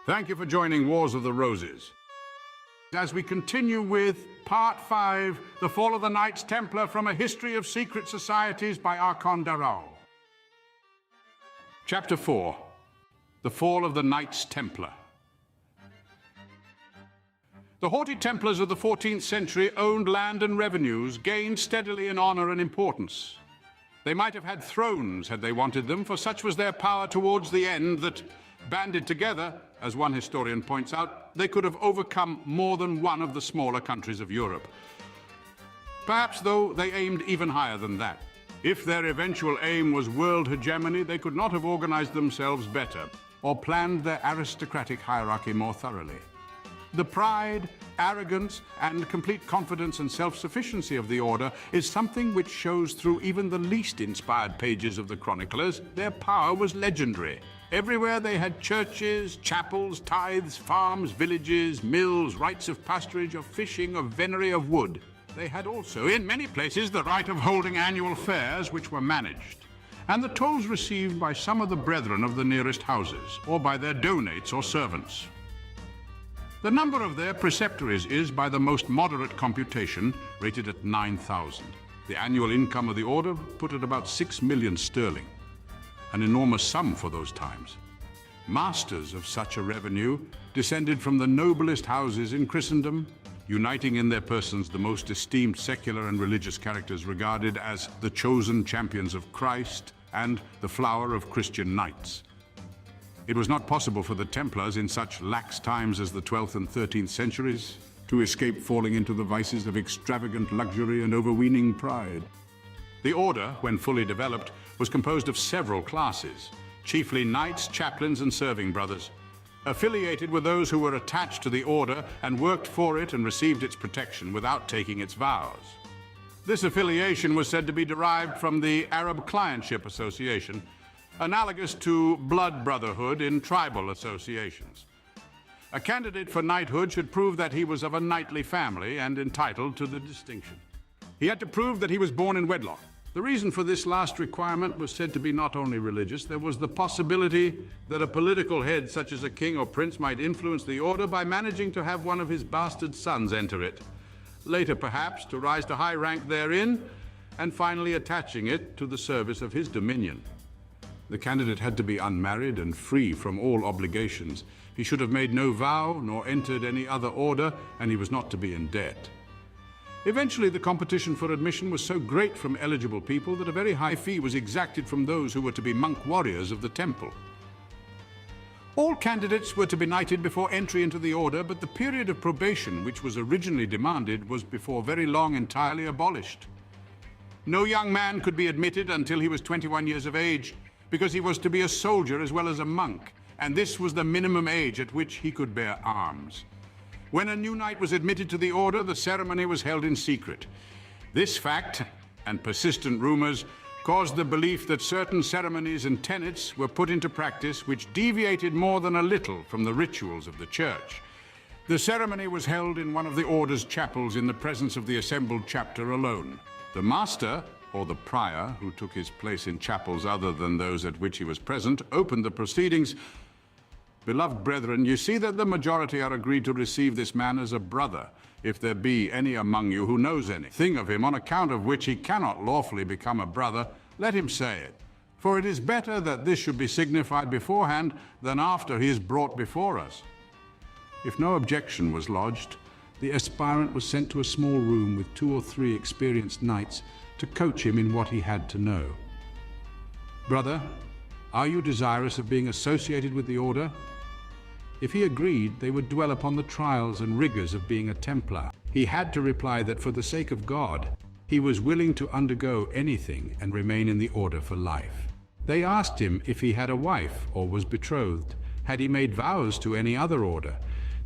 Thank you for joining Wars of the Roses. As we continue with Part 5, The Fall of the Knights Templar from a History of Secret Societies by Arkon Daraul. Chapter 4, The Fall of the Knights Templar. The haughty Templars of the 14th century owned land and revenues, gained steadily in honor and importance. They might have had thrones had they wanted them, for such was their power towards the end that, banded together, as one historian points out, they could have overcome more than one of the smaller countries of Europe. Perhaps, though, they aimed even higher than that. If their eventual aim was world hegemony, they could not have organized themselves better or planned their aristocratic hierarchy more thoroughly. The pride, arrogance, and complete confidence and self-sufficiency of the order is something which shows through even the least inspired pages of the chroniclers. Their power was legendary. Everywhere they had churches, chapels, tithes, farms, villages, mills, rites of pasturage, of fishing, of venery, of wood. They had also, in many places, the right of holding annual fairs, which were managed, and the tolls received by some of the brethren of the nearest houses, or by their donates or servants. The number of their preceptories is, by the most moderate computation, rated at 9,000. The annual income of the order put at about 6 million sterling. An enormous sum for those times. Masters of such a revenue descended from the noblest houses in Christendom, uniting in their persons the most esteemed secular and religious characters regarded as the chosen champions of Christ and the flower of Christian knights. It was not possible for the Templars in such lax times as the 12th and 13th centuries to escape falling into the vices of extravagant luxury and overweening pride. The order, when fully developed, was composed of several classes, chiefly knights, chaplains, and serving brothers. Affiliated with those who were attached to the order and worked for it and received its protection without taking its vows. This affiliation was said to be derived from the Arab Clientship Association, analogous to blood brotherhood in tribal associations. A candidate for knighthood should prove that he was of a knightly family and entitled to the distinction. He had to prove that he was born in wedlock. The reason for this last requirement was said to be not only religious. There was the possibility that a political head, such as a king or prince, might influence the order by managing to have one of his bastard sons enter it. Later, perhaps, to rise to high rank therein, and finally attaching it to the service of his dominion. The candidate had to be unmarried and free from all obligations. He should have made no vow nor entered any other order, and he was not to be in debt. Eventually, the competition for admission was so great from eligible people that a very high fee was exacted from those who were to be monk warriors of the temple. All candidates were to be knighted before entry into the order, but the period of probation, which was originally demanded, was before very long entirely abolished. No young man could be admitted until he was 21 years of age, because he was to be a soldier as well as a monk, and this was the minimum age at which he could bear arms. When a new knight was admitted to the order, the ceremony was held in secret. This fact, and persistent rumors, caused the belief that certain ceremonies and tenets were put into practice which deviated more than a little from the rituals of the church. The ceremony was held in one of the order's chapels in the presence of the assembled chapter alone. The master, or the prior, who took his place in chapels other than those at which he was present, opened the proceedings. Beloved brethren, you see that the majority are agreed to receive this man as a brother, if there be any among you who knows anything of him, on account of which he cannot lawfully become a brother, let him say it. For it is better that this should be signified beforehand than after he is brought before us. If no objection was lodged, the aspirant was sent to a small room with 2 or 3 experienced knights to coach him in what he had to know. Brother, are you desirous of being associated with the order? If he agreed, they would dwell upon the trials and rigors of being a Templar. He had to reply that for the sake of God, he was willing to undergo anything and remain in the order for life. They asked him if he had a wife or was betrothed. Had he made vows to any other order?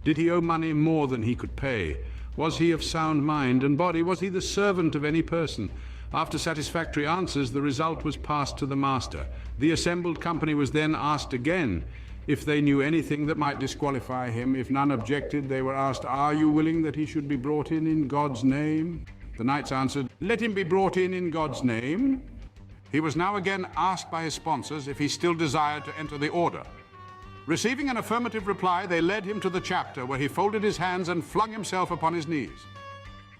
Did he owe money more than he could pay? Was he of sound mind and body? Was he the servant of any person? After satisfactory answers, the result was passed to the master. The assembled company was then asked again if they knew anything that might disqualify him. If none objected, they were asked, "Are you willing that he should be brought in God's name?" The knights answered, "Let him be brought in God's name." He was now again asked by his sponsors if he still desired to enter the order. Receiving an affirmative reply, they led him to the chapter, where he folded his hands and flung himself upon his knees.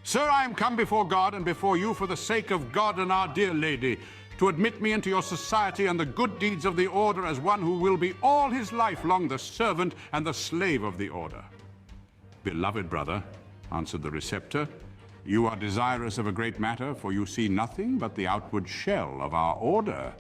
Sir, I am come before God and before you for the sake of God and our dear lady, to admit me into your society and the good deeds of the order as one who will be all his life long the servant and the slave of the order. Beloved brother, answered the receptor, you are desirous of a great matter, for you see nothing but the outward shell of our order.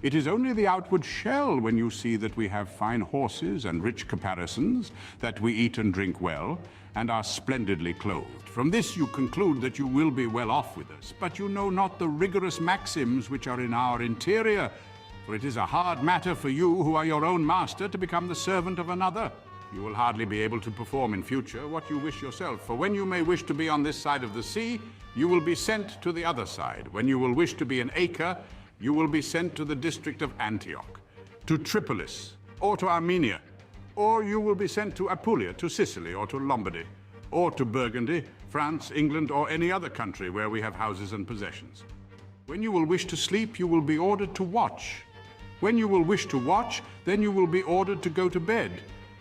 It is only the outward shell when you see that we have fine horses and rich caparisons, that we eat and drink well, and are splendidly clothed. From this you conclude that you will be well off with us, but you know not the rigorous maxims which are in our interior, for it is a hard matter for you, who are your own master, to become the servant of another. You will hardly be able to perform in future what you wish yourself, for when you may wish to be on this side of the sea, you will be sent to the other side. When you will wish to be an Acre, you will be sent to the district of Antioch, to Tripolis, or to Armenia, or you will be sent to Apulia, to Sicily, or to Lombardy, or to Burgundy, France, England, or any other country where we have houses and possessions. When you will wish to sleep, you will be ordered to watch. When you will wish to watch, then you will be ordered to go to bed.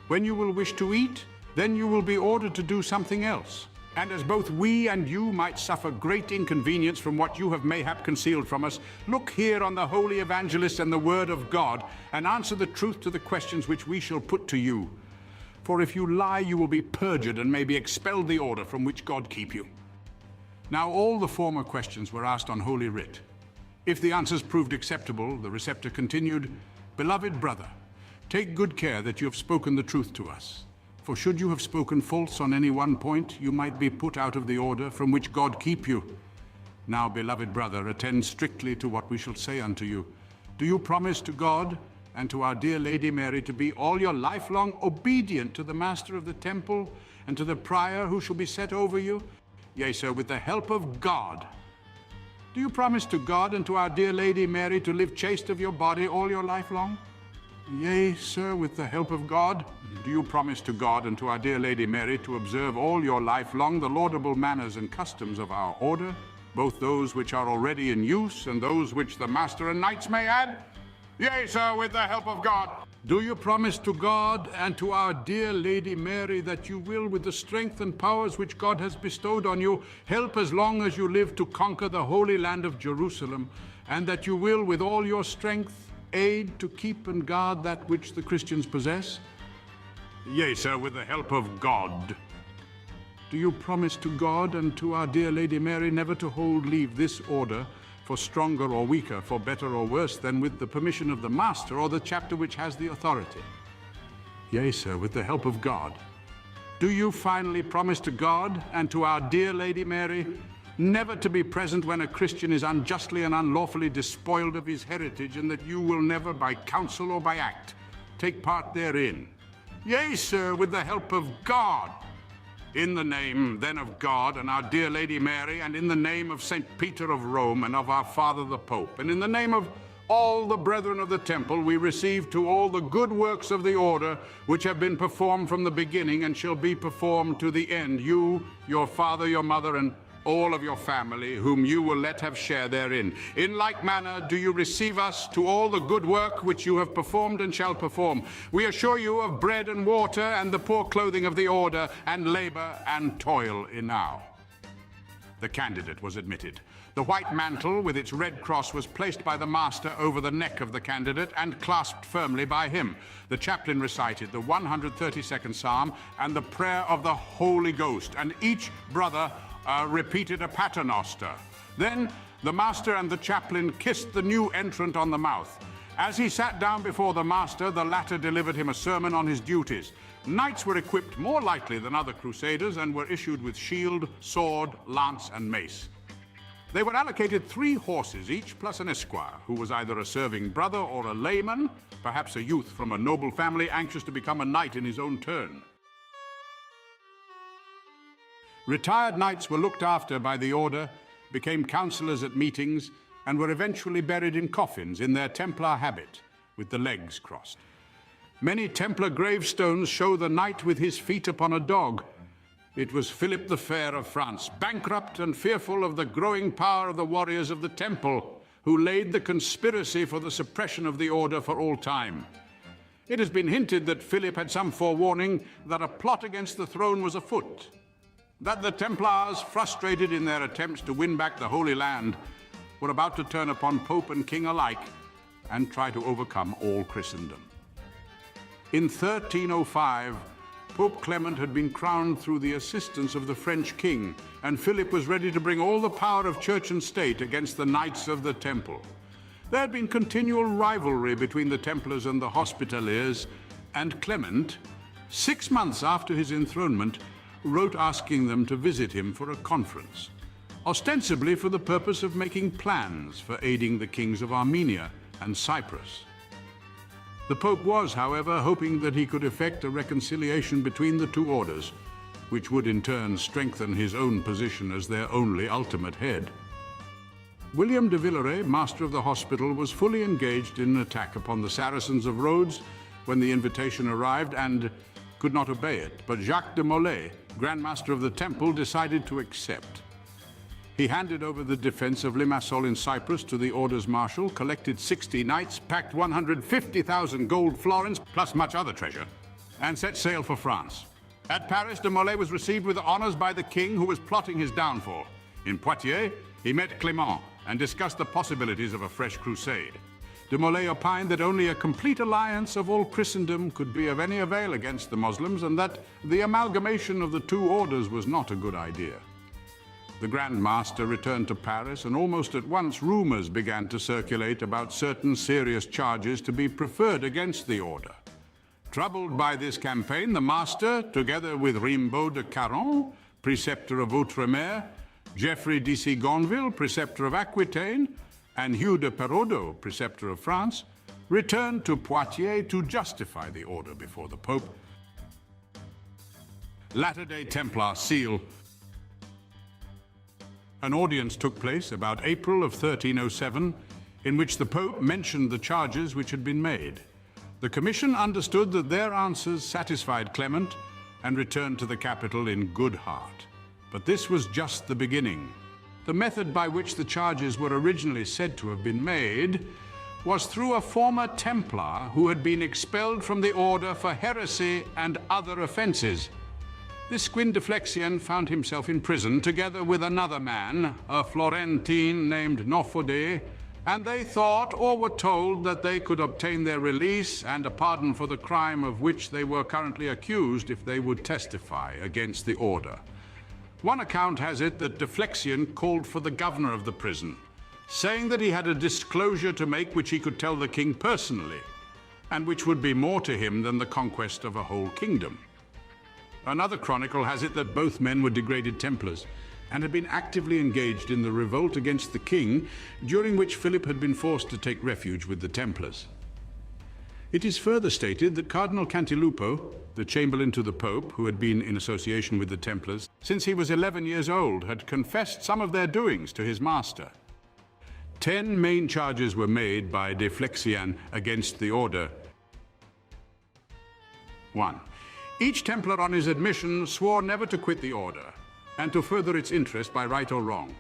When you will wish to eat, then you will be ordered to do something else. And as both we and you might suffer great inconvenience from what you have mayhap concealed from us, look here on the holy evangelist and the word of God, and answer the truth to the questions which we shall put to you. For if you lie, you will be perjured and may be expelled the order, from which God keep you. Now all the former questions were asked on Holy Writ. If the answers proved acceptable, the receptor continued, Beloved brother, take good care that you have spoken the truth to us. For should you have spoken false on any one point, you might be put out of the order, from which God keep you. Now, beloved brother, attend strictly to what we shall say unto you. Do you promise to God and to our dear Lady Mary to be all your life long obedient to the master of the temple and to the prior who shall be set over you? Yea, sir, with the help of God. Do you promise to God and to our dear Lady Mary to live chaste of your body all your life long? Yea, sir, with the help of God. Do you promise to God and to our dear Lady Mary to observe all your life long the laudable manners and customs of our order, both those which are already in use and those which the master and knights may add? Yea, sir, with the help of God. Do you promise to God and to our dear Lady Mary that you will, with the strength and powers which God has bestowed on you, help as long as you live to conquer the holy land of Jerusalem, and that you will, with all your strength, aid to keep and guard that which the Christians possess? Yea, sir, with the help of God. Do you promise to God and to our dear Lady Mary never to hold leave this order, for stronger or weaker, for better or worse, than with the permission of the master or the chapter which has the authority? Yea, sir, with the help of God. Do you finally promise to God and to our dear Lady Mary never to be present when a Christian is unjustly and unlawfully despoiled of his heritage, and that you will never, by counsel or by act, take part therein? Yea, sir, with the help of God. In the name, then, of God and our dear Lady Mary, and in the name of St. Peter of Rome and of our Father the Pope, and in the name of all the brethren of the temple, we receive to all the good works of the order which have been performed from the beginning and shall be performed to the end, you, your father, your mother, and all of your family, whom you will let have share therein. In like manner do you receive us to all the good work which you have performed and shall perform. We assure you of bread and water and the poor clothing of the order, and labor and toil enow. The candidate was admitted. The white mantle with its red cross was placed by the master over the neck of the candidate and clasped firmly by him. The chaplain recited the 132nd Psalm and the prayer of the Holy Ghost, and each brother repeated a paternoster. Then the master and the chaplain kissed the new entrant on the mouth. As he sat down before the master, the latter delivered him a sermon on his duties. Knights were equipped more lightly than other crusaders and were issued with shield, sword, lance, and mace. They were allocated 3 horses each, plus an esquire, who was either a serving brother or a layman, perhaps a youth from a noble family anxious to become a knight in his own turn. Retired knights were looked after by the order, became counselors at meetings, and were eventually buried in coffins in their Templar habit, with the legs crossed. Many Templar gravestones show the knight with his feet upon a dog. It was Philip the Fair of France, bankrupt and fearful of the growing power of the warriors of the Temple, who laid the conspiracy for the suppression of the order for all time. It has been hinted that Philip had some forewarning that a plot against the throne was afoot, that the Templars, frustrated in their attempts to win back the Holy Land, were about to turn upon Pope and King alike and try to overcome all Christendom. In 1305, Pope Clement had been crowned through the assistance of the French king, and Philip was ready to bring all the power of church and state against the Knights of the Temple. There had been continual rivalry between the Templars and the Hospitallers, and Clement, 6 months after his enthronement, wrote asking them to visit him for a conference, ostensibly for the purpose of making plans for aiding the kings of Armenia and Cyprus. The Pope was, however, hoping that he could effect a reconciliation between the two orders, which would in turn strengthen his own position as their only ultimate head. William de Villeray, master of the hospital, was fully engaged in an attack upon the Saracens of Rhodes when the invitation arrived and could not obey it, but Jacques de Molay, Grand Master of the Temple, decided to accept. He handed over the defense of Limassol in Cyprus to the Orders Marshal, collected 60 knights, packed 150,000 gold florins, plus much other treasure, and set sail for France. At Paris, de Molay was received with honors by the king, who was plotting his downfall. In Poitiers, he met Clément and discussed the possibilities of a fresh crusade. De Molay opined that only a complete alliance of all Christendom could be of any avail against the Muslims, and that the amalgamation of the two orders was not a good idea. The Grand Master returned to Paris, and almost at once rumors began to circulate about certain serious charges to be preferred against the order. Troubled by this campaign, the Master, together with Rimbaud de Caron, preceptor of Outremer, Geoffrey d'Issy Gonville, preceptor of Aquitaine, and Hugh de Perodo, preceptor of France, returned to Poitiers to justify the order before the Pope. Latter-day Templar seal. An audience took place about April of 1307, in which the Pope mentioned the charges which had been made. The Commission understood that their answers satisfied Clement and returned to the capital in good heart. But this was just the beginning. The method by which the charges were originally said to have been made was through a former Templar who had been expelled from the order for heresy and other offenses. This Squindeflexian found himself in prison together with another man, a Florentine named Nofode, and they thought or were told that they could obtain their release and a pardon for the crime of which they were currently accused if they would testify against the order. One account has it that Deflexian called for the governor of the prison, saying that he had a disclosure to make which he could tell the king personally, and which would be more to him than the conquest of a whole kingdom. Another chronicle has it that both men were degraded Templars and had been actively engaged in the revolt against the king, during which Philip had been forced to take refuge with the Templars. It is further stated that Cardinal Cantilupo, the chamberlain to the Pope, who had been in association with the Templars since he was 11 years old, had confessed some of their doings to his master. 10 main charges were made by Deflexian against the order. 1. Each Templar on his admission swore never to quit the order, and to further its interest by right or wrong.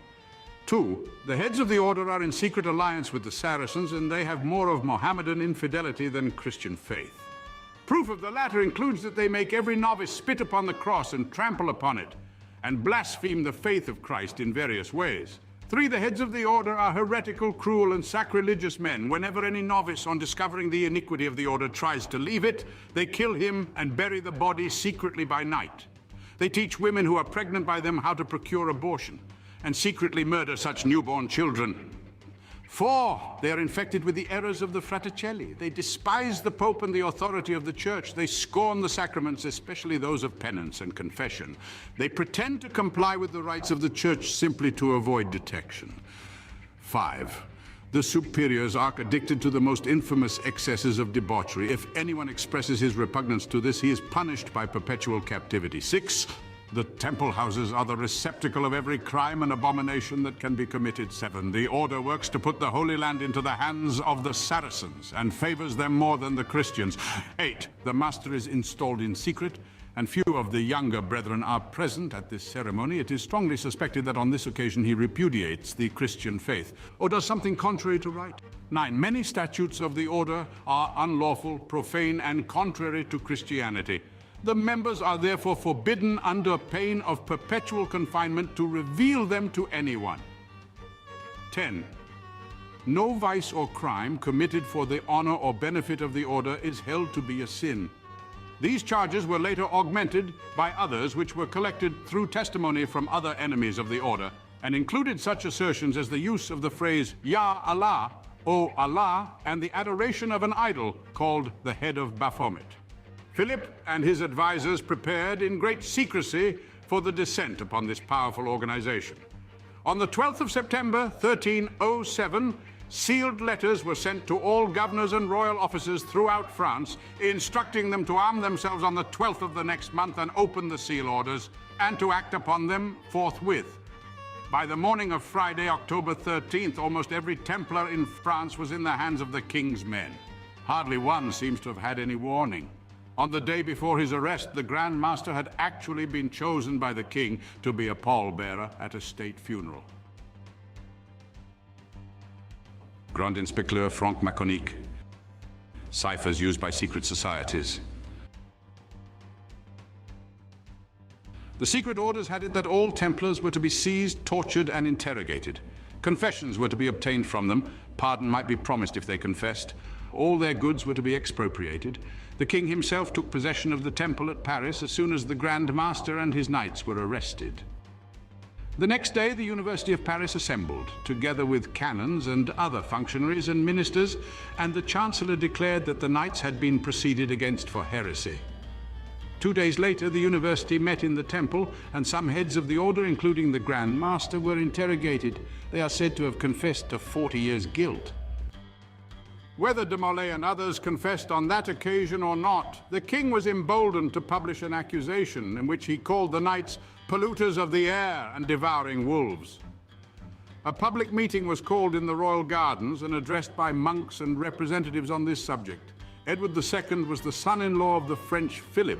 2. The heads of the order are in secret alliance with the Saracens, and they have more of Mohammedan infidelity than Christian faith. Proof of the latter includes that they make every novice spit upon the cross and trample upon it, and blaspheme the faith of Christ in various ways. 3. The heads of the order are heretical, cruel, and sacrilegious men. Whenever any novice, on discovering the iniquity of the order, tries to leave it, they kill him and bury the body secretly by night. They teach women who are pregnant by them how to procure abortion, and secretly murder such newborn children. 4. They are infected with the errors of the Fraticelli. They despise the Pope and the authority of the Church. They scorn the sacraments, especially those of penance and confession. They pretend to comply with the rites of the Church simply to avoid detection. 5. The superiors are addicted to the most infamous excesses of debauchery. If anyone expresses his repugnance to this, he is punished by perpetual captivity. 6. The temple houses are the receptacle of every crime and abomination that can be committed. 7. The order works to put the Holy Land into the hands of the Saracens and favors them more than the Christians. 8. The master is installed in secret and few of the younger brethren are present at this ceremony, it is strongly suspected that on this occasion he repudiates the Christian faith, or does something contrary to rite. 9. Many statutes of the order are unlawful, profane, and contrary to Christianity. The members are therefore forbidden under pain of perpetual confinement to reveal them to anyone. 10. No vice or crime committed for the honor or benefit of the order is held to be a sin. These charges were later augmented by others which were collected through testimony from other enemies of the order, and included such assertions as the use of the phrase Ya Allah, O Allah, and the adoration of an idol called the head of Baphomet. Philip and his advisors prepared in great secrecy for the descent upon this powerful organization. On the 12th of September, 1307, sealed letters were sent to all governors and royal officers throughout France, instructing them to arm themselves on the 12th of the next month and open the seal orders, and to act upon them forthwith. By the morning of Friday, October 13th, almost every Templar in France was in the hands of the king's men. Hardly one seems to have had any warning. On the day before his arrest, the Grand Master had actually been chosen by the king to be a pallbearer at a state funeral. Grand Inspecteur Franc-Maçonnique. Ciphers used by secret societies. The secret orders had it that all Templars were to be seized, tortured, and interrogated. Confessions were to be obtained from them. Pardon might be promised if they confessed. All their goods were to be expropriated. The king himself took possession of the temple at Paris as soon as the Grand Master and his knights were arrested. The next day, the University of Paris assembled, together with canons and other functionaries and ministers, and the Chancellor declared that the knights had been proceeded against for heresy. 2 days later, the university met in the temple, and some heads of the order, including the Grand Master, were interrogated. They are said to have confessed to 40 years' guilt. Whether de Molay and others confessed on that occasion or not, the king was emboldened to publish an accusation in which he called the knights polluters of the air and devouring wolves. A public meeting was called in the royal gardens and addressed by monks and representatives on this subject. Edward II was the son-in-law of the French Philip,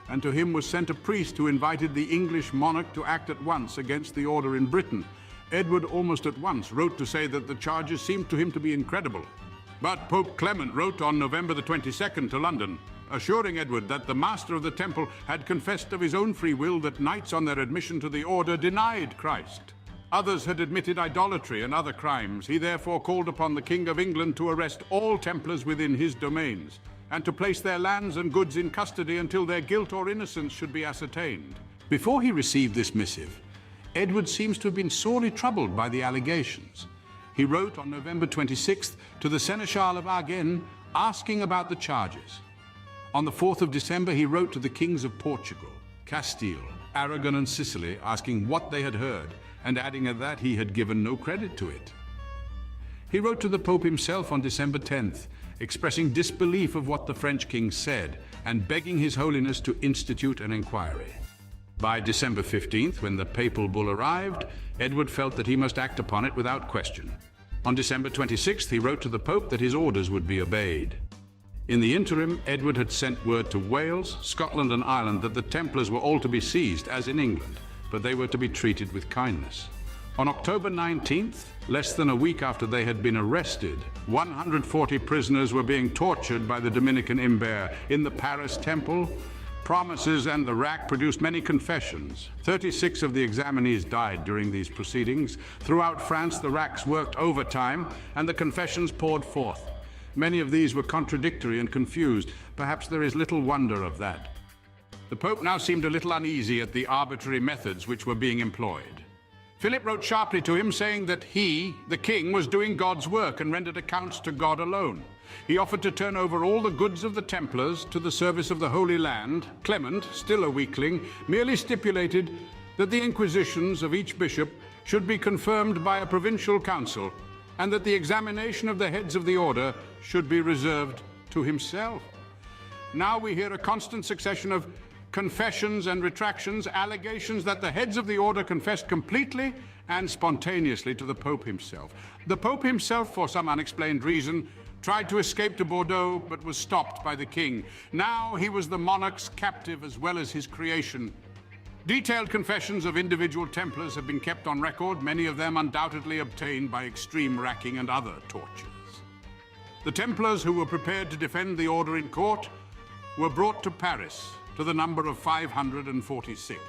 and to him was sent a priest who invited the English monarch to act at once against the order in Britain. Edward almost at once wrote to say that the charges seemed to him to be incredible. But Pope Clement wrote on November the 22nd to London, assuring Edward that the Master of the Temple had confessed of his own free will that knights on their admission to the order denied Christ. Others had admitted idolatry and other crimes. He therefore called upon the King of England to arrest all Templars within his domains, and to place their lands and goods in custody until their guilt or innocence should be ascertained. Before he received this missive, Edward seems to have been sorely troubled by the allegations. He wrote on November 26th to the Seneschal of Agen asking about the charges. On the 4th of December, he wrote to the kings of Portugal, Castile, Aragon, and Sicily, asking what they had heard, and adding that he had given no credit to it. He wrote to the Pope himself on December 10th, expressing disbelief of what the French king said, and begging His Holiness to institute an inquiry. By December 15th, when the papal bull arrived, Edward felt that he must act upon it without question. On December 26th, he wrote to the Pope that his orders would be obeyed. In the interim, Edward had sent word to Wales, Scotland, and Ireland that the Templars were all to be seized, as in England, but they were to be treated with kindness. On October 19th, less than a week after they had been arrested, 140 prisoners were being tortured by the Dominican Imbert in the Paris Temple. Promises and the rack produced many confessions. 36 of the examinees died during these proceedings. Throughout France, the racks worked overtime, and the confessions poured forth. Many of these were contradictory and confused. Perhaps there is little wonder of that. The Pope now seemed a little uneasy at the arbitrary methods which were being employed. Philip wrote sharply to him, saying that he, the king, was doing God's work and rendered accounts to God alone. He offered to turn over all the goods of the Templars to the service of the Holy Land. Clement, still a weakling, merely stipulated that the inquisitions of each bishop should be confirmed by a provincial council, and that the examination of the heads of the order should be reserved to himself. Now we hear a constant succession of confessions and retractions, allegations that the heads of the order confessed completely and spontaneously to the Pope himself. The Pope himself, for some unexplained reason, tried to escape to Bordeaux, but was stopped by the king. Now he was the monarch's captive as well as his creation. Detailed confessions of individual Templars have been kept on record, many of them undoubtedly obtained by extreme racking and other tortures. The Templars who were prepared to defend the order in court were brought to Paris, to the number of 546.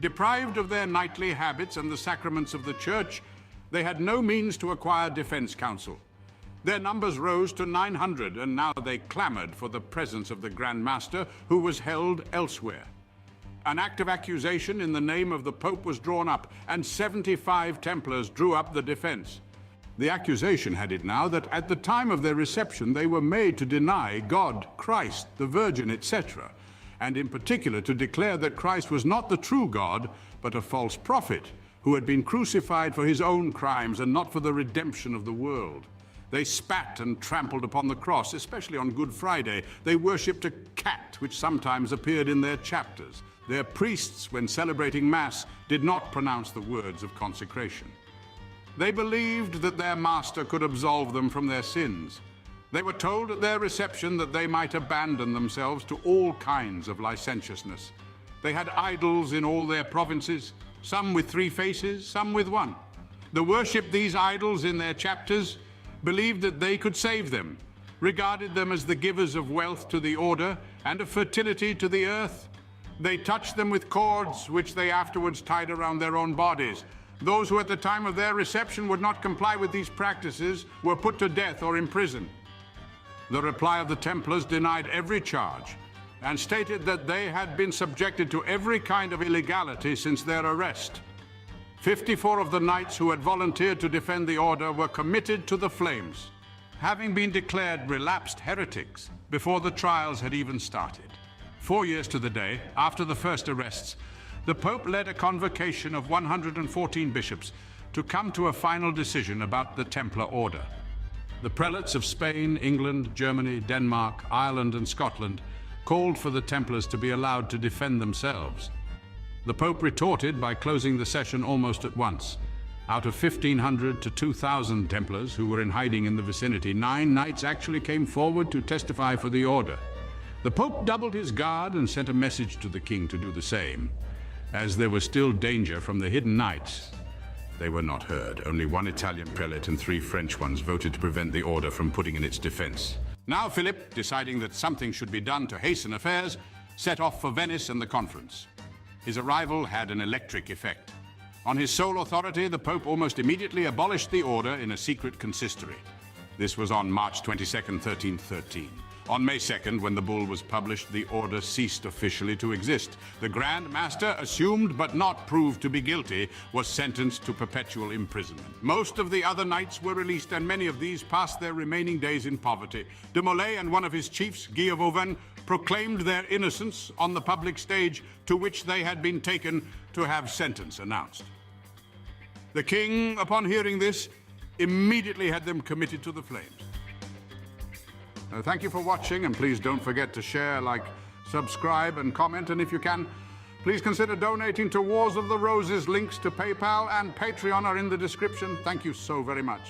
Deprived of their knightly habits and the sacraments of the Church, they had no means to acquire defense counsel. Their numbers rose to 900, and now they clamored for the presence of the Grand Master, who was held elsewhere. An act of accusation in the name of the Pope was drawn up, and 75 Templars drew up the defense. The accusation had it now that at the time of their reception they were made to deny God, Christ, the Virgin, etc., and in particular to declare that Christ was not the true God, but a false prophet, who had been crucified for his own crimes and not for the redemption of the world. They spat and trampled upon the cross, especially on Good Friday. They worshipped a cat, which sometimes appeared in their chapters. Their priests, when celebrating Mass, did not pronounce the words of consecration. They believed that their master could absolve them from their sins. They were told at their reception that they might abandon themselves to all kinds of licentiousness. They had idols in all their provinces, some with 3 faces, some with 1. The worshipped these idols in their chapters, believed that they could save them, regarded them as the givers of wealth to the order and of fertility to the earth. They touched them with cords, which they afterwards tied around their own bodies. Those who at the time of their reception would not comply with these practices were put to death or imprisoned. The reply of the Templars denied every charge and stated that they had been subjected to every kind of illegality since their arrest. 54 of the knights who had volunteered to defend the order were committed to the flames, having been declared relapsed heretics before the trials had even started. 4 years to the day after the first arrests, the Pope led a convocation of 114 bishops to come to a final decision about the Templar order. The prelates of Spain, England, Germany, Denmark, Ireland, and Scotland called for the Templars to be allowed to defend themselves. The Pope retorted by closing the session almost at once. Out of 1,500 to 2,000 Templars who were in hiding in the vicinity, 9 knights actually came forward to testify for the order. The Pope doubled his guard and sent a message to the king to do the same. As there was still danger from the hidden knights, they were not heard. Only 1 Italian prelate and 3 French ones voted to prevent the order from putting in its defense. Now Philip, deciding that something should be done to hasten affairs, set off for Venice and the conference. His arrival had an electric effect. On his sole authority, the Pope almost immediately abolished the order in a secret consistory. This was on March 22nd, 1313. On May 2nd, when the bull was published, the order ceased officially to exist. The Grand Master, assumed but not proved to be guilty, was sentenced to perpetual imprisonment. Most of the other knights were released, and many of these passed their remaining days in poverty. De Molay and one of his chiefs, Guy of Auvergne, proclaimed their innocence on the public stage to which they had been taken to have sentence announced. The king, upon hearing this, immediately had them committed to the flames. Thank you for watching, and please don't forget to share, like, subscribe, and comment. And if you can, please consider donating to Wars of the Roses. Links to PayPal and Patreon are in the description. Thank you so very much.